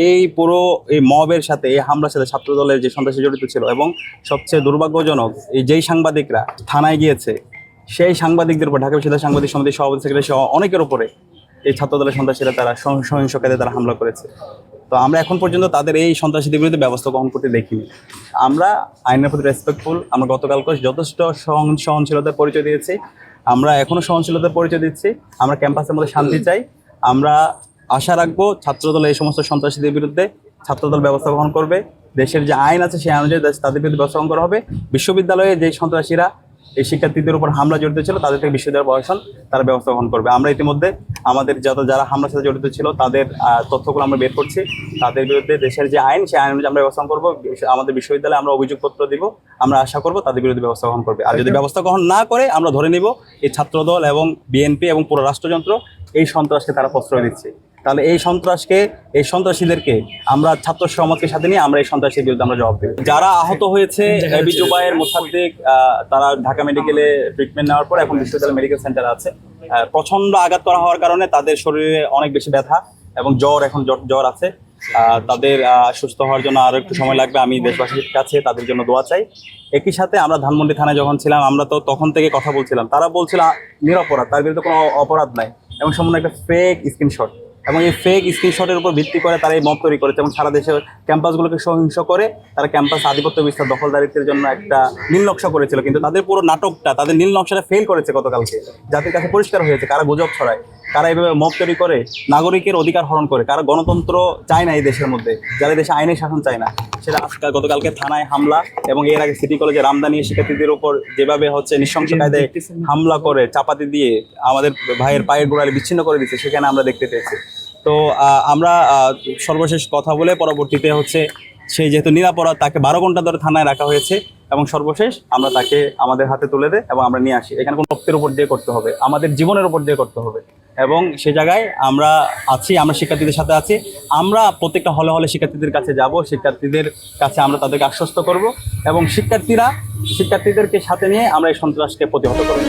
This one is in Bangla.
এই পুরো এই মবের সাথে, এই হামলার সাথে ছাত্র দলের যে সন্ত্রাসী জড়িত ছিল। এবং সবচেয়ে দুর্ভাগ্যজনক, এই যেই সাংবাদিকরা থানায় গিয়েছে সেই সাংবাদিকদের উপর, ঢাকা বিশ্ববিদ্যালয় সাংবাদিক সমিতির সভাপতি সেক্রেটারি সহ অনেকের উপরে এই ছাত্র দলের সন্ত্রাসীরা তারা সহিংস কাজে তারা হামলা করেছে। তো আমরা এখন পর্যন্ত তাদের এই সন্ত্রাসীদের বিরুদ্ধে ব্যবস্থা গ্রহণ করতে দেখিনি। আমরা আইনের প্রতি রেসপেক্টফুল। আমরা গতকালকে যথেষ্ট সহনশীলতার পরিচয় দিয়েছি, আমরা এখনো সহনশীলতার পরিচয় দিচ্ছি। আমরা ক্যাম্পাসের মধ্যে শান্তি চাই। আমরা আশা রাখবো ছাত্রদল এই সমস্ত সন্ত্রাসীদের বিরুদ্ধে ছাত্রদল ব্যবস্থা গ্রহণ করবে। দেশের যে আইন আছে সেই অনুযায়ী তাদের বিরুদ্ধে ব্যবস্থা গ্রহণ করা হবে। বিশ্ববিদ্যালয়ে যে সন্ত্রাসীরা এই শিক্ষার্থীদের উপর হামলা জড়িত ছিল তাদের থেকে বিশ্ববিদ্যালয় প্রশাসন তারা ব্যবস্থা গ্রহণ করবে। আমরা ইতিমধ্যে আমাদের যারা হামলার সাথে জড়িত ছিল তাদের তথ্যগুলো আমরা বের করছি। তাদের বিরুদ্ধে দেশের যে আইন সেই আইন অনুযায়ী আমরা ব্যবস্থা করবো। আমাদের বিশ্ববিদ্যালয়ে আমরা অভিযোগপত্র দিব। আমরা আশা করবো তাদের বিরুদ্ধে ব্যবস্থা গ্রহণ করবে। আর যদি ব্যবস্থা গ্রহণ না করে আমরা ধরে নিব এই ছাত্রদল এবং বিএনপি এবং পুরো রাষ্ট্রযন্ত্র এই সন্ত্রাসকে তারা প্রশ্রয় দিচ্ছে। তাহলে এই সন্ত্রাসীদেরকে আমরা ছাত্র সমাজকে সাথে নিয়ে আমরা এই সন্ত্রাসীর বিরুদ্ধে আমরা জবাব দেব। যারা আহত হয়েছে এবি জুবায়ের, মোসাদ্দেক, তারা ঢাকা মেডিকেলে ট্রিটমেন্ট নেওয়ার পর এখন বিশ্ববিদ্যালয় মেডিকেল সেন্টারে আছে। প্রচন্ড আঘাত করা হওয়ার কারণে তাদের শরীরে অনেক বেশি ব্যথা এবং জ্বর আছে। তাদের সুস্থ হওয়ার জন্য আরো একটু সময় লাগবে। আমি দেশবাসীর কাছে তাদের জন্য দোয়া চাই। একই সাথে আমরা ধানমন্ডি থানায় যখন ছিলাম আমরা তো তখন থেকে কথা বলছিলাম, তারা বলছিল নিরপরাধ, তার বিরুদ্ধে কোনো অপরাধ নাই এবং সম্পূর্ণ একটা ফেক স্ক্রিনশট। এবং এই ফেক স্ক্রিনশটের উপর ভিত্তি করে তারা এই মব তৈরি করেছে এবং সারা দেশের ক্যাম্পাসগুলোকে সহিংস করে তারা ক্যাম্পাস আধিপত্য বিস্তার, দখলদারিত্বের জন্য একটা নীল নকশা করেছিল। কিন্তু তাদের পুরো নাটকটা, তাদের নীল নকশাটা ফেল করেছে গতকালকে। জাতির কাছে পরিষ্কার হয়েছে কারা গুজব ছড়ায়, কারা এইভাবে মব তৈরি করে নাগরিকের অধিকার হরণ করে, কারা গণতন্ত্র চায় না এই দেশের মধ্যে, যারা দেশে আইনের শাসন চায় না। সেটা আজকাল গতকালকে থানায় হামলা এবং এর আগে সিটি কলেজে রামদানি শিক্ষার্থীদের উপর যেভাবে নৃশংস কায়দায় হামলা করে চাপাতি দিয়ে আমাদের ভাইয়ের পায়ের গোড়ালি বিচ্ছিন্ন করে দিচ্ছে, সেখানে আমরা দেখতে পেয়েছি। তো আমরা সর্বশেষ কথা বলে পরবর্তীতে সেই যেহেতু নিরাপরাধ তাকে 12 ঘন্টা ধরে থানায় রাখা হয়েছে এবং সর্বশেষ আমরা তাকে আমাদের হাতে তুলে দেয় এবং আমরা নিয়ে আসি। এখানে কোনো রক্তের উপর দিয়ে করতে হবে, আমাদের জীবনের উপর দিয়ে করতে হবে। এবং সে জায়গায় আমরা আছি, আমরা শিক্ষার্থীদের সাথে আছি। আমরা প্রত্যেকটা হলে হলে শিক্ষার্থীদের কাছে যাব, শিক্ষার্থীদের কাছে আমরা তাদেরকে আশ্বস্ত করব এবং শিক্ষার্থীদেরকে সাথে নিয়ে আমরা এই সন্ত্রাসকে প্রতিহত করব।